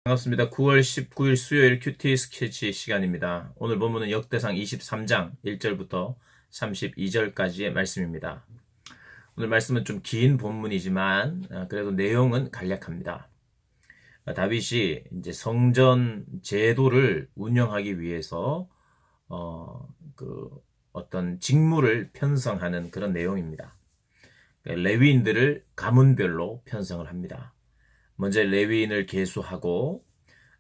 반갑습니다. 9월 19일 수요일 큐티 스케치 시간입니다. 오늘 본문은 역대상 23장 1절부터 32절까지의 말씀입니다. 오늘 말씀은 좀 긴 본문이지만 그래도 내용은 간략합니다. 다윗이 이제 성전 제도를 운영하기 위해서 어떤 직무를 편성하는 그런 내용입니다. 레위인들을 가문별로 편성을 합니다. 먼저 레위인을 계수하고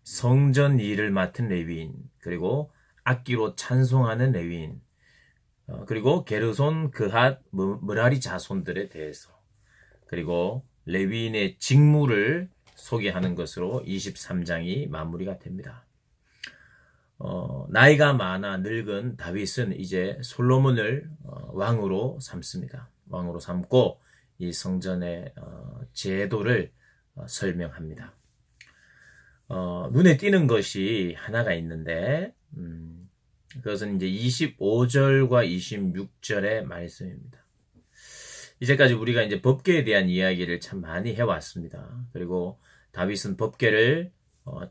성전 일을 맡은 레위인, 그리고 악기로 찬송하는 레위인, 그리고 게르손, 그핫, 므라리 자손들에 대해서, 그리고 레위인의 직무를 소개하는 것으로 23장이 마무리가 됩니다. 나이가 많아 늙은 다윗은 이제 솔로몬을 왕으로 삼습니다. 왕으로 삼고 이 성전의 제도를 설명합니다. 눈에 띄는 것이 하나가 있는데 그것은 이제 25절과 26절의 말씀입니다. 이제까지 우리가 이제 법궤에 대한 이야기를 참 많이 해왔습니다. 그리고 다윗은 법궤를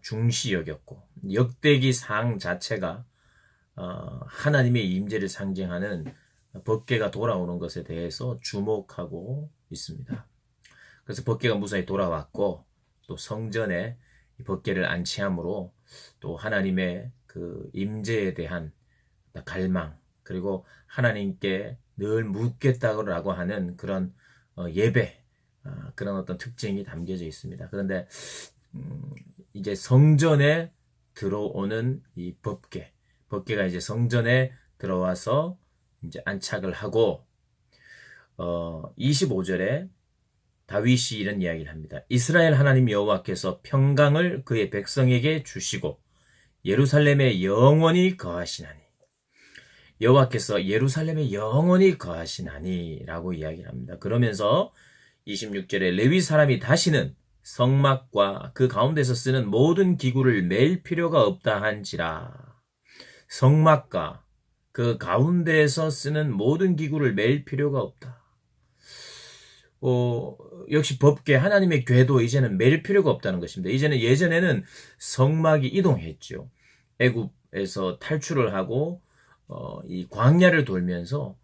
중시 여겼고 역대기 상 자체가 하나님의 임재를 상징하는 법궤가 돌아오는 것에 대해서 주목하고 있습니다. 그래서 법궤가 무사히 돌아왔고 또 성전에 이 법궤를 안치함으로 또 하나님의 그 임재에 대한 갈망, 그리고 하나님께 늘 묻겠다고 하는 그런 예배, 그런 어떤 특징이 담겨져 있습니다. 그런데 이제 성전에 들어오는 이 법궤가 이제 성전에 들어와서 이제 안착을 하고 25절에 다윗이 이런 이야기를 합니다. 이스라엘 하나님 여호와께서 평강을 그의 백성에게 주시고 예루살렘에 영원히 거하시나니, 여호와께서 예루살렘에 영원히 거하시나니 라고 이야기를 합니다. 그러면서 26절에 레위 사람이 다시는 성막과 그 가운데서 쓰는 모든 기구를 맬 필요가 없다 한지라. 성막과 그 가운데에서 쓰는 모든 기구를 맬 필요가 없다. 역시 법궤, 하나님의 궤도 이제는 맬 필요가 없다는 것입니다. 이제는 예전에는 성막이 이동했죠. 애굽에서 탈출을 하고 이 광야를 돌면서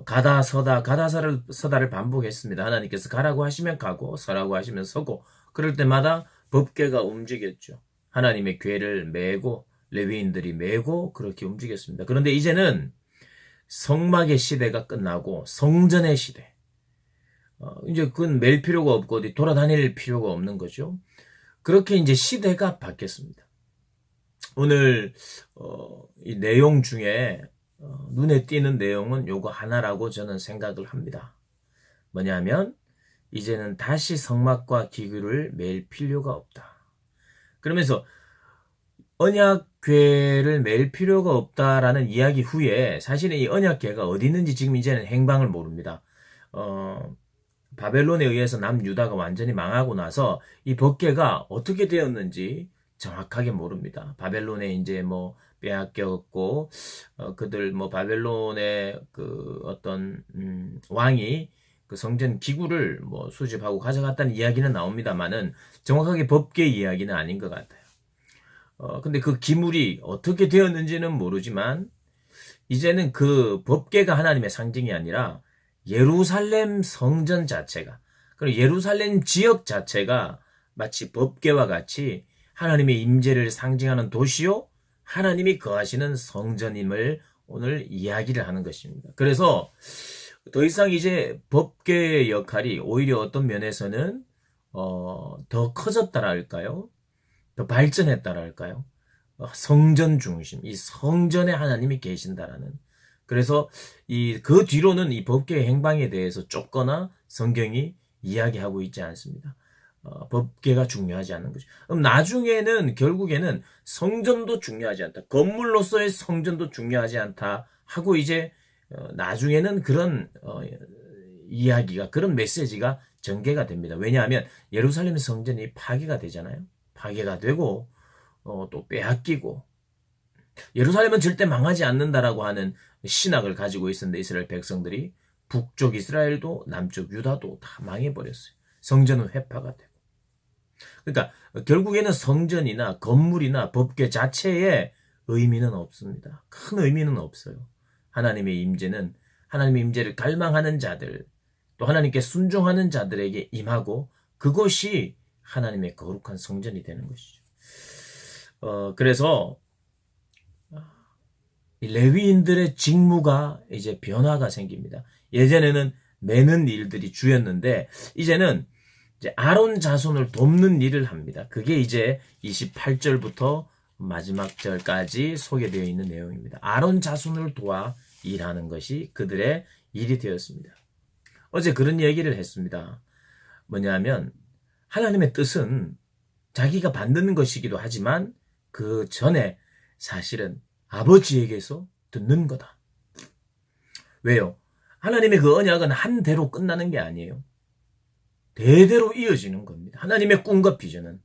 가다 서다 서다를 반복했습니다. 하나님께서 가라고 하시면 가고 서라고 하시면 서고, 그럴 때마다 법궤가 움직였죠. 하나님의 궤를 메고 레위인들이 메고 그렇게 움직였습니다. 그런데 이제는 성막의 시대가 끝나고 성전의 시대, 이제 그건 맬 필요가 없고 어디 돌아다닐 필요가 없는 거죠. 그렇게 이제 시대가 바뀌었습니다. 오늘 이 내용 중에 눈에 띄는 내용은 요거 하나라고 저는 생각을 합니다. 뭐냐면 이제는 다시 성막과 기구를 맬 필요가 없다. 그러면서 언약궤를 맬 필요가 없다라는 이야기 후에 사실은 이 언약궤가 어디 있는지 지금 이제는 행방을 모릅니다. 바벨론에 의해서 남유다가 완전히 망하고 나서 이 법궤가 어떻게 되었는지 정확하게 모릅니다. 바벨론에 이제 뭐 빼앗겼고 그들 뭐 바벨론의 그 어떤 왕이 그 성전 기구를 뭐 수집하고 가져갔다는 이야기는 나옵니다만은 정확하게 법궤 이야기는 아닌 것 같아요. 근데 그 기물이 어떻게 되었는지는 모르지만 이제는 그 법궤가 하나님의 상징이 아니라 예루살렘 성전 자체가, 그리고 예루살렘 지역 자체가 마치 법궤와 같이 하나님의 임재를 상징하는 도시요 하나님이 거하시는 성전임을 오늘 이야기를 하는 것입니다. 그래서 더 이상 이제 법궤의 역할이 오히려 어떤 면에서는 더 커졌다라 할까요? 더 발전했다라 할까요? 성전 중심, 이 성전에 하나님이 계신다라는. 그래서 그 뒤로는 이 법궤의 행방에 대해서 쫓거나 성경이 이야기하고 있지 않습니다. 법궤가 중요하지 않는 거죠. 그럼 나중에는 결국에는 성전도 중요하지 않다. 건물로서의 성전도 중요하지 않다 하고 이제 나중에는 그런 이야기가, 그런 메시지가 전개가 됩니다. 왜냐하면 예루살렘 성전이 파괴가 되잖아요. 파괴가 되고 또 빼앗기고, 예루살렘은 절대 망하지 않는다라고 하는 신학을 가지고 있었는데 이스라엘 백성들이 북쪽 이스라엘도 남쪽 유다도 다 망해버렸어요. 성전은 회파가 되고. 그러니까 결국에는 성전이나 건물이나 법궤 자체에 의미는 없습니다. 큰 의미는 없어요. 하나님의 임재는 하나님의 임재를 갈망하는 자들, 또 하나님께 순종하는 자들에게 임하고 그것이 하나님의 거룩한 성전이 되는 것이죠. 그래서 이 레위인들의 직무가 이제 변화가 생깁니다. 예전에는 매는 일들이 주였는데 이제는 이제 아론 자손을 돕는 일을 합니다. 그게 이제 28절부터 마지막 절까지 소개되어 있는 내용입니다. 아론 자손을 도와 일하는 것이 그들의 일이 되었습니다. 어제 그런 얘기를 했습니다. 뭐냐면 하나님의 뜻은 자기가 만드는 것이기도 하지만 그 전에 사실은 아버지에게서 듣는 거다. 왜요? 하나님의 그 언약은 한 대로 끝나는 게 아니에요. 대대로 이어지는 겁니다. 하나님의 꿈과 비전은.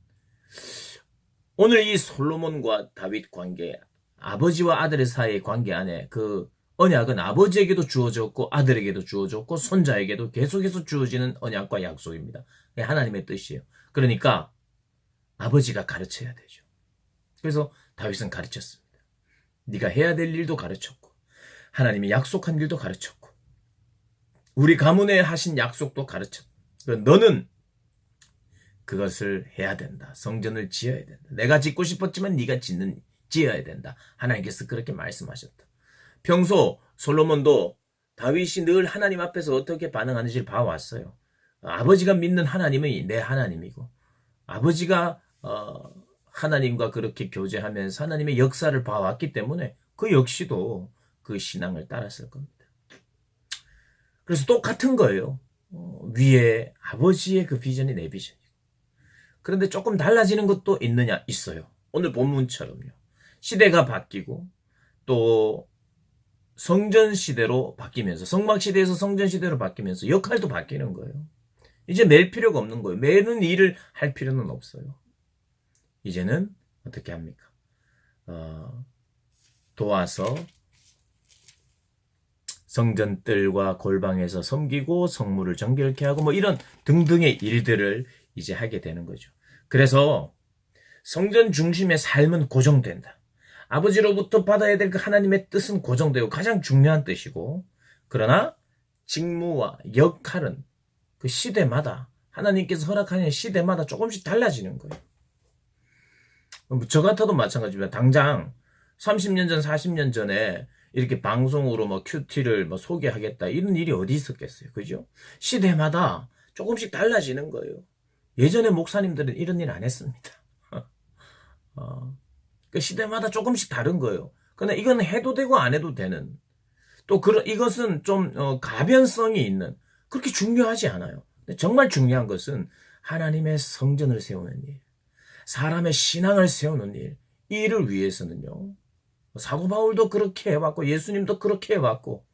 오늘 이 솔로몬과 다윗 관계, 아버지와 아들의 사이의 관계 안에 그 언약은 아버지에게도 주어졌고 아들에게도 주어졌고 손자에게도 계속해서 주어지는 언약과 약속입니다. 하나님의 뜻이에요. 그러니까 아버지가 가르쳐야 되죠. 그래서 다윗은 가르쳤습니다. 네가 해야 될 일도 가르쳤고 하나님이 약속한 일도 가르쳤고 우리 가문에 하신 약속도 가르쳤고 너는 그것을 해야 된다. 성전을 지어야 된다. 내가 짓고 싶었지만 네가 지어야 된다. 하나님께서 그렇게 말씀하셨다. 평소 솔로몬도 다윗이 늘 하나님 앞에서 어떻게 반응하는지를 봐왔어요. 아버지가 믿는 하나님이 내 하나님이고 아버지가 하나님과 그렇게 교제하면서 하나님의 역사를 봐왔기 때문에 그 역시도 그 신앙을 따랐을 겁니다. 그래서 똑같은 거예요. 위에 아버지의 그 비전이 내 비전이고. 그런데 조금 달라지는 것도 있느냐? 있어요. 오늘 본문처럼요. 시대가 바뀌고 또 성전 시대로 바뀌면서 성막 시대에서 성전 시대로 바뀌면서 역할도 바뀌는 거예요. 이제 맬 필요가 없는 거예요. 매는 일을 할 필요는 없어요. 이제는 어떻게 합니까? 도와서 성전뜰과 골방에서 섬기고 성물을 정결케 하고 뭐 이런 등등의 일들을 이제 하게 되는 거죠. 그래서 성전 중심의 삶은 고정된다. 아버지로부터 받아야 될 그 하나님의 뜻은 고정되고 가장 중요한 뜻이고 그러나 직무와 역할은 그 시대마다 하나님께서 허락하는 시대마다 조금씩 달라지는 거예요. 저 같아도 마찬가지입니다. 당장 30년 전, 40년 전에 이렇게 방송으로 뭐 큐티를 뭐 소개하겠다 이런 일이 어디 있었겠어요. 그죠? 시대마다 조금씩 달라지는 거예요. 예전에 목사님들은 이런 일 안 했습니다. 그 시대마다 조금씩 다른 거예요. 근데 이건 해도 되고 안 해도 되는 또 이것은 좀 가변성이 있는 그렇게 중요하지 않아요. 근데 정말 중요한 것은 하나님의 성전을 세우는 일, 사람의 신앙을 세우는 일, 이 일을 위해서는요. 사도 바울도 그렇게 해왔고 예수님도 그렇게 해왔고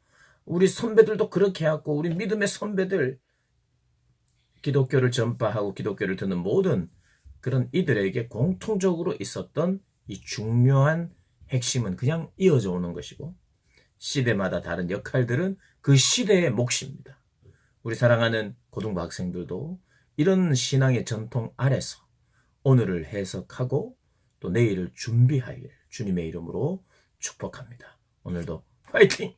우리 선배들도 그렇게 해왔고 우리 믿음의 선배들 기독교를 전파하고 기독교를 듣는 모든 그런 이들에게 공통적으로 있었던 이 중요한 핵심은 그냥 이어져 오는 것이고 시대마다 다른 역할들은 그 시대의 몫입니다. 우리 사랑하는 고등부 학생들도 이런 신앙의 전통 아래서 오늘을 해석하고 또 내일을 준비하길 주님의 이름으로 축복합니다. 오늘도 화이팅!